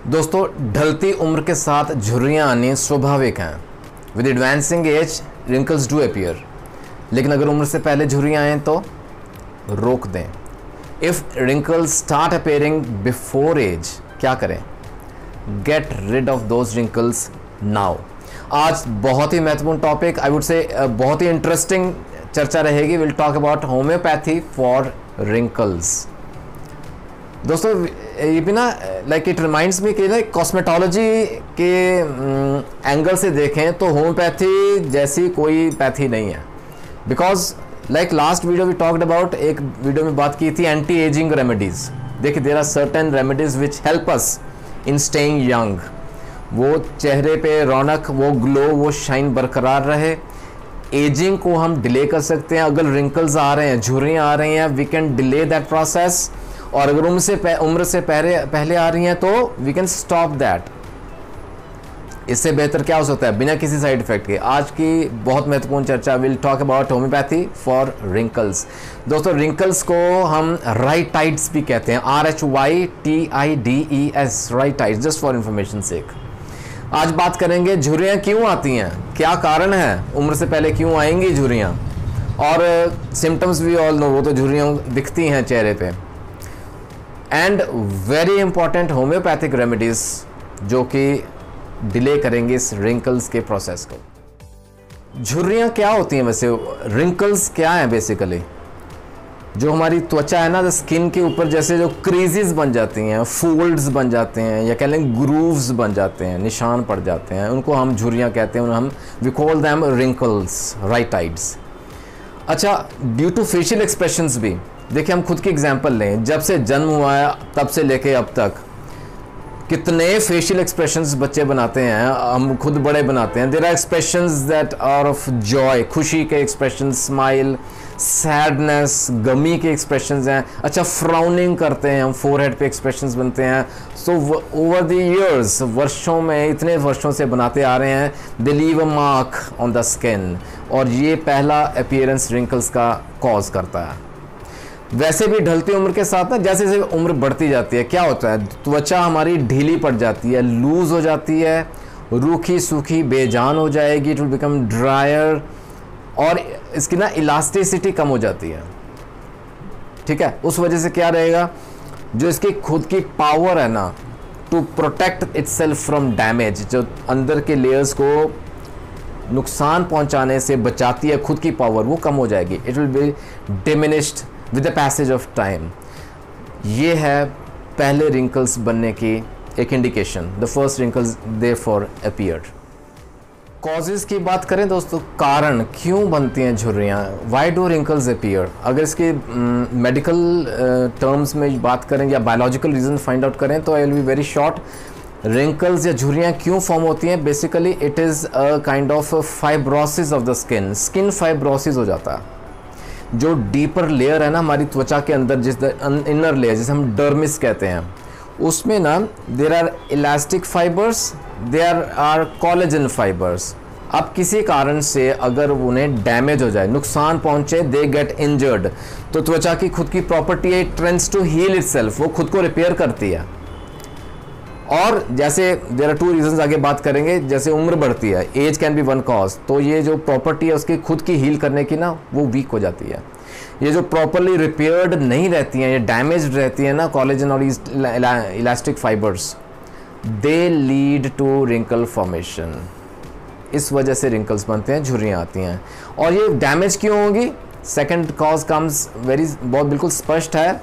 दोस्तों, ढलती उम्र के साथ झुर्रियाँ आनी स्वाभाविक हैं। With advancing as wrinkles do appear. लेकिन अगर उम्र से पहले झुर्रियाँ आएँ तो रोक दें। If wrinkles start appearing before age, क्या करें? Get rid of those wrinkles now. आज बहुत ही महत्वपूर्ण टॉपिक, आई वुड से बहुत ही इंटरेस्टिंग चर्चा रहेगी। Will talk about homeopathy for wrinkles. दोस्तों, ये भी ना लाइक इट रिमाइंड्स मी कि ना कॉस्मेटोलॉजी के एंगल से देखें तो होम्योपैथी जैसी कोई पैथी नहीं है। Because like last video we talked about, एक वीडियो में बात की थी एंटी एजिंग रेमेडीज़। देखिए, there are certain remedies which help us in staying young. वो चेहरे पे रौनक, वो ग्लो, वो शाइन बरकरार रहे। एजिंग को हम डिले कर सकते हैं। अगर रिंकल्स आ रहे हैं, झुर्रियाँ आ रही हैं, we can delay that process. और अगर उम्र से पहले आ रही हैं तो वी कैन स्टॉप दैट। इससे बेहतर क्या हो सकता है बिना किसी साइड इफेक्ट के? आज की बहुत महत्वपूर्ण चर्चा, will talk about homeopathy for wrinkles. दोस्तों, रिंकल्स को हम राइटाइड्स भी कहते हैं, RHYTIDES, राइटाइड्स, जस्ट फॉर इंफॉर्मेशन सेक। आज बात करेंगे झुर्रियाँ क्यों आती हैं, क्या कारण है, उम्र से पहले क्यों आएंगी झुर्रियाँ, और सिम्टम्स भी ऑल नो, वो तो झुर्रियाँ दिखती हैं चेहरे पे। And very important homeopathic remedies जो कि डिले करेंगे इस रिंकल्स के प्रोसेस को। झुर्रियाँ क्या होती हैं वैसे? रिंकल्स क्या हैं बेसिकली? जो हमारी त्वचा है ना, द स्किन के ऊपर जैसे जो क्रीजेस बन जाती हैं, फोल्ड्स बन जाते हैं, या कह लें ग्रूव्स बन जाते हैं, निशान पड़ जाते हैं, उनको हम झुर्रियाँ कहते हैं। हम वी कॉल दैम रिंकल्स, राइटाइड्स। अच्छा, ड्यू टू फेशियल एक्सप्रेशंस भी देखिए, हम खुद की एग्जांपल लें। जब से जन्म हुआ है तब से लेके अब तक कितने फेशियल एक्सप्रेशंस बच्चे बनाते हैं, हम खुद बड़े बनाते हैं। There are expressions that are of joy, खुशी के एक्सप्रेशन, स्माइल, सैडनेस, गमी के एक्सप्रेशंस हैं। अच्छा, फ्राउनिंग करते हैं हम, फोरहेड पे एक्सप्रेशंस बनते हैं। सो ओवर द इयर्स, वर्षों में, इतने वर्षों से बनाते आ रहे हैं। They leave a mark on the skin, और ये पहला अपीयरेंस रिंकल्स का कॉज करता है। वैसे भी ढलती उम्र के साथ ना, जैसे जैसे उम्र बढ़ती जाती है, क्या होता है, त्वचा हमारी ढीली पड़ जाती है, लूज हो जाती है, रूखी सूखी बेजान हो जाएगी, इट विल बिकम ड्रायर, और इसकी ना इलास्टिसिटी कम हो जाती है। ठीक है, उस वजह से क्या रहेगा, जो इसकी खुद की पावर है ना to protect itself from damage, जो अंदर के लेयर्स को नुकसान पहुंचाने से बचाती है, खुद की पावर वो कम हो जाएगी। It will be diminished with the passage of time. ये है पहले रिंकल्स बनने की एक indication. The first wrinkles therefore appeared. Causes की बात करें दोस्तों, कारण क्यों बनती हैं झुर्रियाँ, व्हाई डू रिंकल्स अपीयर? अगर इसके मेडिकल टर्म्स में बात करें या बायोलॉजिकल रीजन फाइंड आउट करें तो I will be very short. Wrinkles या झुर्रियाँ क्यों फॉर्म होती हैं? Basically it is a kind of fibrosis of the skin. Skin fibrosis हो जाता है। जो डीपर लेयर है ना हमारी त्वचा के अंदर, जिस इनर लेयर जिसे हम डर्मिस कहते हैं, उसमें ना there are elastic fibres, there are collagen fibres. अब किसी कारण से अगर उन्हें डैमेज हो जाए, नुकसान पहुंचे, दे गेट इंजर्ड, तो त्वचा की खुद की प्रॉपर्टी है, it trends to heal itself, वो खुद को रिपेयर करती है। और जैसे देयर आर टू रीजंस, आगे बात करेंगे, जैसे उम्र बढ़ती है, age can be one cause, तो ये जो प्रॉपर्टी है उसकी खुद की हील करने की ना, वो वीक हो जाती है। ये जो प्रॉपरली रिपेयर्ड नहीं रहती हैं, ये डैमेज रहती है ना, कोलेजन और elastic fibres, they lead to wrinkle formation. इस वजह से रिंकल्स बनते हैं, झुर्रियाँ आती हैं। और ये डैमेज क्यों होगी? सेकेंड कॉज कम्स वेरी, बहुत बिल्कुल स्पष्ट है,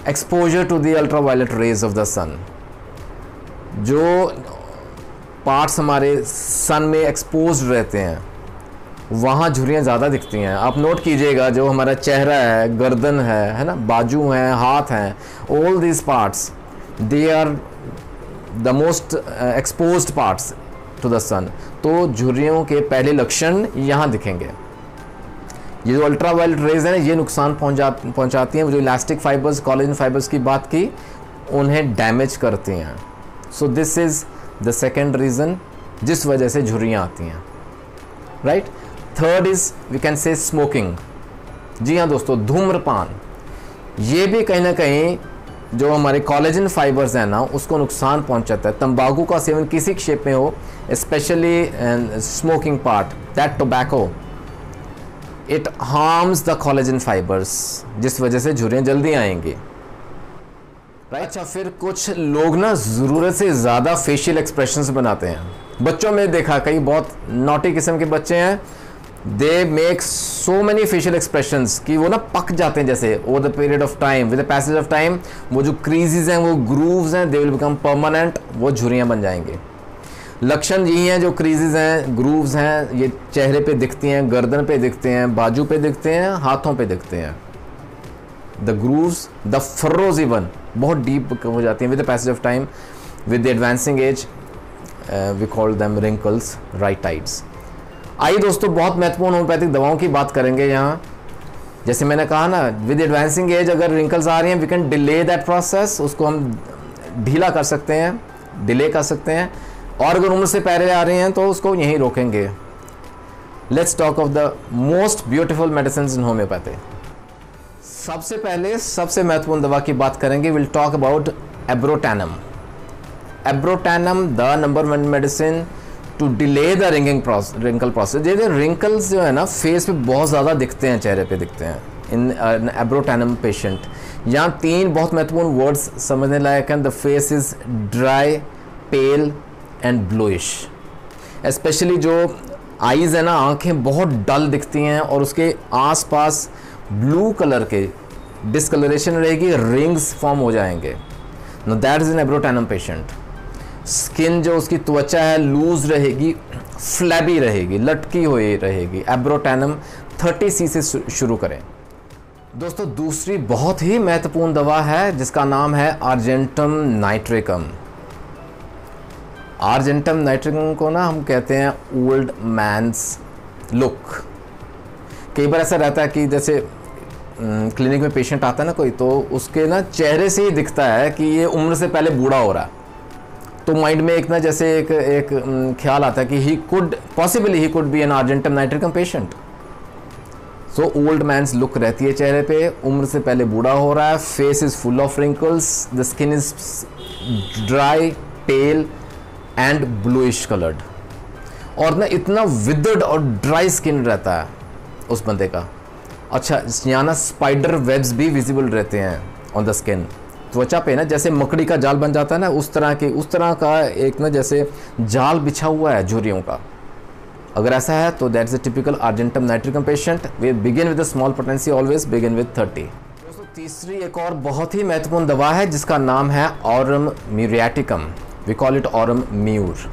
exposure to the ultraviolet rays of the sun. जो पार्ट्स हमारे सन में एक्सपोज रहते हैं वहाँ झुर्रियाँ ज़्यादा दिखती हैं। आप नोट कीजिएगा, जो हमारा चेहरा है, गर्दन है ना, बाजू हैं, हाथ हैं, all this parts they are the most exposed parts to the sun. तो झुर्रियों के पहले लक्षण यहाँ दिखेंगे। ये जो अल्ट्रावायलेट रेज है ना, ये नुकसान पहुँचाती हैं। जो इलास्टिक फाइबर्स, कोलेजन फाइबर्स की बात की, उन्हें डैमेज करती हैं। So this is the second reason जिस वजह से झुर्रियाँ आती हैं, right. Third is we can say smoking. जी हाँ दोस्तों, धूम्रपान। ये भी कहीं ना कहीं जो हमारे कोलेजन फाइबर्स हैं ना उसको नुकसान पहुंचाता है। तंबाकू का सेवन किसी शेप में हो, specially smoking part, that tobacco, it harms the collagen fibres, जिस वजह से झुर्रियाँ जल्दी आएंगी। राइट। अच्छा, फिर कुछ लोग ना ज़रूरत से ज़्यादा फेशियल एक्सप्रेशंस बनाते हैं। बच्चों में देखा, कई बहुत नॉटी किस्म के बच्चे हैं, they make so many facial expressions कि वो ना पक जाते हैं जैसे over the period of time, with the passage of time वो जो क्रीजेज हैं, वो ग्रूव्स हैं, दे विल बिकम परमानेंट, वो झुर्रियाँ बन जाएंगे। लक्षण यही हैं, जो क्रीजेज हैं, ग्रूव्स हैं, ये चेहरे पे दिखती हैं, गर्दन पे दिखते हैं, बाजू पे दिखते हैं, हाथों पे दिखते हैं। The grooves, the furrows even बहुत डीप हो जाती हैं with the passage of time, with the advancing age we call them wrinkles, right tides. आइए दोस्तों, बहुत महत्वपूर्ण होम्योपैथिक दवाओं की बात करेंगे यहाँ। जैसे मैंने कहा ना, विद एडवांसिंग एज अगर रिंकल्स आ रही हैं, we can delay that process, उसको हम ढीला कर सकते हैं, डिले कर सकते हैं। और अगर उम्र से पहले आ रही हैं तो उसको यहीं रोकेंगे। Let's talk of the most beautiful medicine in homeopathy. सबसे पहले सबसे महत्वपूर्ण दवा की बात करेंगे, will talk about abrotanum. Abrotanum the number 1 medicine to delay the wrinkle process. जैसे रिंकल्स जो है ना फेस पे बहुत ज़्यादा दिखते हैं, चेहरे पे दिखते हैं इन एब्रोटैनम पेशेंट। यहाँ 3 बहुत महत्वपूर्ण वर्ड्स समझने लायक हैं। The face is dry, pale and bluish. Specially जो आईज़ है ना, आँखें बहुत डल दिखती हैं और उसके आसपास ब्लू कलर के डिस्कलरेशन रहेगी, रिंग्स फॉर्म हो जाएंगे। No that is an abrotanum patient. Skin जो उसकी त्वचा है लूज रहेगी, फ्लैबी रहेगी, लटकी हुई रहेगी। एब्रोटैनम 30 से शुरू करें। दोस्तों, दूसरी बहुत ही महत्वपूर्ण दवा है जिसका नाम है आर्जेंटम नाइट्रिकम। आर्जेंटम नाइट्रिकम को ना हम कहते हैं ओल्ड मैन्स लुक। कई बार ऐसा रहता है कि जैसे क्लिनिक में पेशेंट आता है ना कोई, तो उसके ना चेहरे से ही दिखता है कि ये उम्र से पहले बूढ़ा हो रहा है। तो माइंड में एक ना जैसे एक ख्याल आता है कि he could be an argentum nitricum patient. So old man's look रहती है चेहरे पे, उम्र से पहले बूढ़ा हो रहा है, face is full of wrinkles, the skin is dry, pale and bluish coloured. और ना इतना विदर्ड और ड्राई स्किन रहता है उस बंदे का। अच्छा, यहाँ ना स्पाइडर वेब्स भी विजिबल रहते हैं ऑन द स्किन। त्वचा पे ना जैसे मकड़ी का जाल बन जाता है ना, उस तरह का एक ना जैसे जाल बिछा हुआ है झुर्रियों का। अगर ऐसा है तो that is a typical argentum nitricum patient. We begin with a small potency, always begin with 30। दोस्तों, तीसरी एक और बहुत ही महत्वपूर्ण दवा है जिसका नाम है aurum muriaticum. We call it aurum mur.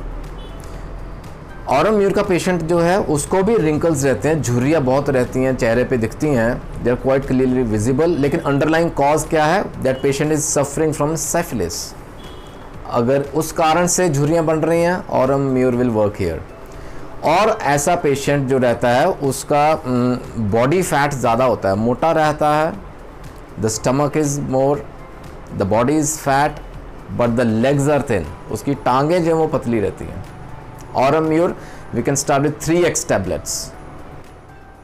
Aurum mur का पेशेंट जो है उसको भी रिंकल्स रहते हैं, झुर्रियाँ बहुत रहती हैं, चेहरे पे दिखती हैं, they are quite clearly visible. लेकिन अंडरलाइंग कॉज क्या है? That patient is suffering from syphilis. अगर उस कारण से झुर्रियाँ बन रही हैं, aurum mur will work here. और ऐसा पेशेंट जो रहता है उसका बॉडी फैट ज़्यादा होता है, मोटा रहता है, the stomach is more, the body is fat but the legs are thin. उसकी टांगें जो हैं वो पतली रहती हैं। Aurum mure, we can start with 3x tablets.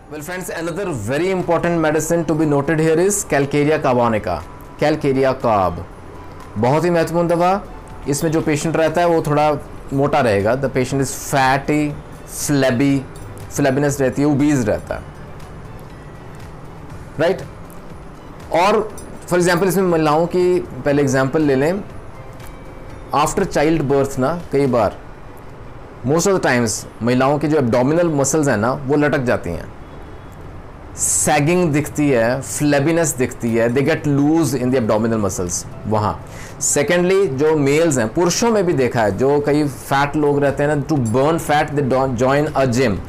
Well friends, another very important medicine to be noted here is Calcarea carbonica. Calcarea carb, बहुत ही महत्वपूर्ण दवा। इसमें जो पेशेंट रहता है वो थोड़ा मोटा रहेगा। द पेशेंट इज फैटी, फ्लैबीनेस रहती है, ओबीज रहता है, राइट। और फॉर एग्जांपल इसमें महिलाओं की पहले एग्जांपल ले लें। आफ्टर चाइल्ड बर्थ ना कई बार मोस्ट ऑफ द टाइम्स महिलाओं की जो एब्डोमिनल मसल्स हैं ना वो लटक जाती हैं, सैगिंग दिखती है, फ्लेबीनेस दिखती है, they get loose in the abdominal muscles वहाँ। सेकेंडली जो मेल्स हैं, पुरुषों में भी देखा है, जो कई फैट लोग रहते हैं ना, to burn fat they join a gym,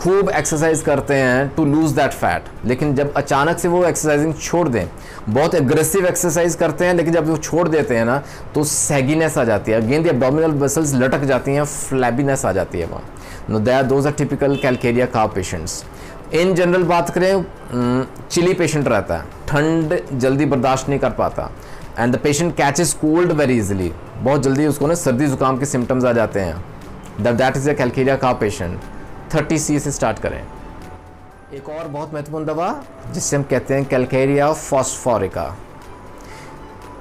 खूब एक्सरसाइज करते हैं टू लूज दैट फैट। लेकिन जब अचानक से वो एक्सरसाइजिंग छोड़ दें, बहुत एग्रेसिव एक्सरसाइज करते हैं, लेकिन जब वो छोड़ देते हैं ना तो सैगीनेस आ जाती है, अगेन द एब्डोमिनल मसल्स लटक जाती हैं, फ्लैबीनेस आ जाती है वहाँ। No those are typical calcarea carb patients. In general बात करें, चिली पेशेंट रहता है, ठंड जल्दी बर्दाश्त नहीं कर पाता, and the patient catches cold very easily, बहुत जल्दी उसको ना सर्दी जुकाम के सिम्टम्स आ जाते हैं। That is a calcarea carb patient. 30C से स्टार्ट करें। एक और बहुत महत्वपूर्ण दवा जिससे हम कहते हैं कैल्केरिया फॉस्फोरिका।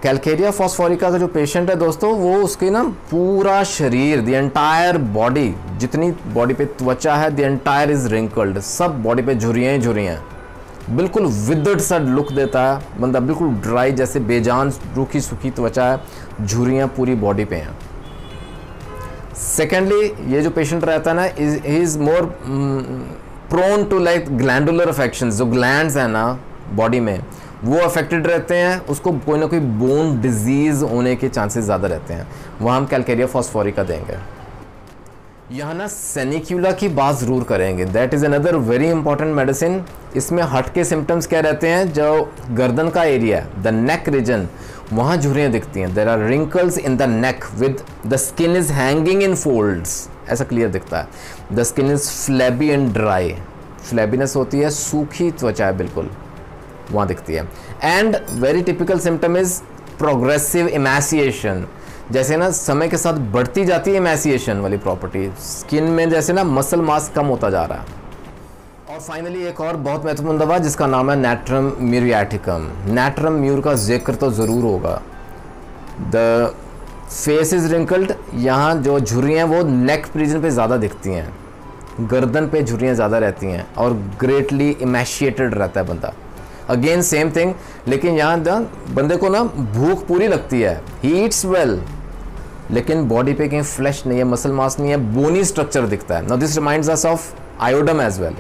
कैलकेरिया फॉस्फोरिका का जो पेशेंट है दोस्तों, वो उसके ना पूरा शरीर, द एंटायर बॉडी, जितनी बॉडी पे त्वचा है, द एंटायर इज रिंकल्ड, सब बॉडी पे झुर्रियाँ ही झुर्रियाँ, बिल्कुल विदर्ड सा लुक देता है बंदा, बिल्कुल ड्राई, जैसे बेजान रूखी सूखी त्वचा है, झुर्रियाँ पूरी बॉडी पे हैं। सेकेंडली, ये जो पेशेंट रहता है ना, he is more prone to like glandular affections, जो ग्लैंड्स हैं ना बॉडी में वो अफेक्टेड रहते हैं, उसको कोई ना कोई बोन डिजीज़ होने के चांसेस ज़्यादा रहते हैं, वहाँ हम कैलकेरिया फॉस्फोरिका देंगे। यहाँ ना सेनिक्यूला की बात ज़रूर करेंगे, that is another very important medicine. इसमें हट के सिम्टम्स क्या रहते हैं, जो गर्दन का एरिया, द नेक रीजन, वहाँ झुर्रियाँ दिखती हैं, there are wrinkles in the neck with the skin is hanging in folds, ऐसा क्लियर दिखता है। The skin is flabby and dry, flabbiness होती है, सूखी त्वचा है बिल्कुल, वहाँ दिखती है। And very typical symptom is progressive emaciation, जैसे ना समय के साथ बढ़ती जाती है इमैसिएशन वाली प्रॉपर्टी, स्किन में जैसे ना मसल मास कम होता जा रहा है। और फाइनली एक और बहुत महत्वपूर्ण दवा जिसका नाम है नैट्रम म्यूरियाटिकम। नैट्रम म्यूर का जिक्र तो ज़रूर होगा। द फेस इज रिंकल्ड, यहाँ जो झुर्रियाँ वो नेक रीजन पे ज़्यादा दिखती हैं, गर्दन पे झुर्रियाँ ज़्यादा रहती हैं, और ग्रेटली इमैशिएटेड रहता है बंदा। अगेन सेम थिंग, लेकिन यहाँ बंदे को ना भूख पूरी लगती है, ही ईट्स वेल, लेकिन बॉडी पे कहीं फ्लैश नहीं है, मसल मास नहीं है, बोनी स्ट्रक्चर दिखता है। Now this reminds us of iodum as well.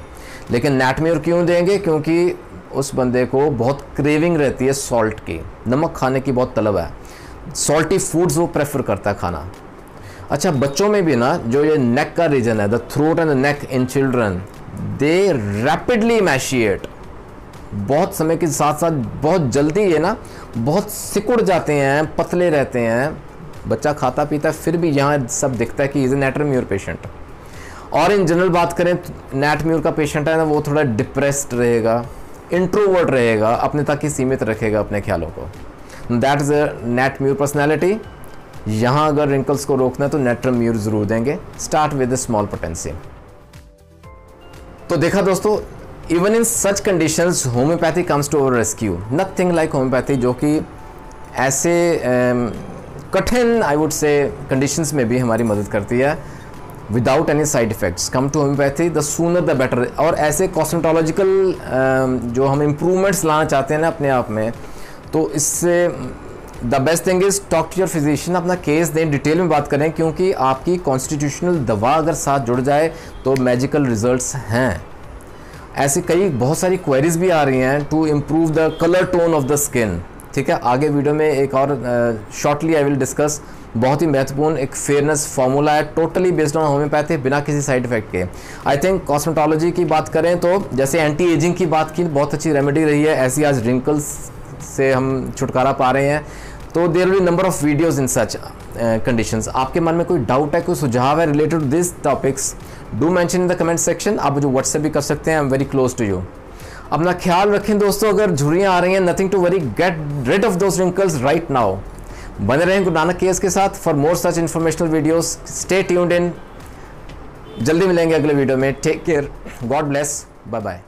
लेकिन नैटम्यूर क्यों देंगे, क्योंकि उस बंदे को बहुत क्रेविंग रहती है सॉल्ट की, नमक खाने की बहुत तलब है, सॉल्टी फूड्स वो प्रेफर करता है खाना। अच्छा, बच्चों में भी ना जो ये नेक का रीजन है, the throat and the neck in children, they rapidly emaciate, बहुत समय के साथ साथ बहुत जल्दी ये ना बहुत सिकुड़ जाते हैं, पतले रहते हैं, बच्चा खाता पीता है फिर भी यहाँ सब दिखता है कि इज ए नैट्रम्यूर पेशेंट। और इन जनरल बात करें, नैटम्यूर का पेशेंट है ना, वो थोड़ा डिप्रेस्ड रहेगा, इंट्रोवर्ट रहेगा, अपने तक ही सीमित रखेगा अपने ख्यालों को। That is a natrum mur personality. यहाँ अगर रिंकल्स को रोकना है तो नैट्रम्यूर ज़रूर देंगे। Start with small potency. तो देखा दोस्तों, even in such conditions homeopathy comes to our rescue. Nothing like homeopathy, जो कि ऐसे कठिन आई वुड से कंडीशंस में भी हमारी मदद करती है without any side effects. Come to homeopathy, the sooner the better. और ऐसे कॉस्मेटोलॉजिकल जो हम इम्प्रूवमेंट्स लाना चाहते हैं ना अपने आप में, तो इससे the best thing is talk to your physician, अपना केस दें, डिटेल में बात करें, क्योंकि आपकी कॉन्स्टिट्यूशनल दवा अगर साथ जुड़ जाए तो मैजिकल रिजल्ट्स हैं। ऐसी कई बहुत सारी क्वेरीज भी आ रही हैं to improve the colour tone of the skin. ठीक है, आगे वीडियो में एक और शॉर्टली आई विल डिस्कस, बहुत ही महत्वपूर्ण एक फेयरनेस फार्मूला है, टोटली बेस्ड ऑन होम्योपैथी, बिना किसी साइड इफेक्ट के। आई थिंक कॉस्मेटोलॉजी की बात करें तो जैसे एंटी एजिंग की बात की, बहुत अच्छी रेमेडी रही है, ऐसी आज रिंकल्स से हम छुटकारा पा रहे हैं। तो there will be number of videos in such conditions. आपके मन में कोई डाउट है, कोई सुझाव है related to this topics, do mention in the comment section. आप मुझे व्हाट्सएप भी कर सकते हैं, I am very close to you. अपना ख्याल रखें दोस्तों, अगर झुर्रियाँ आ रही हैं, nothing to worry, get rid of those wrinkles right now. बने रहें गुरु नानक केयर्स के साथ for more such informational videos. Stay tuned in, जल्दी मिलेंगे अगले वीडियो में। Take care, God bless, bye bye.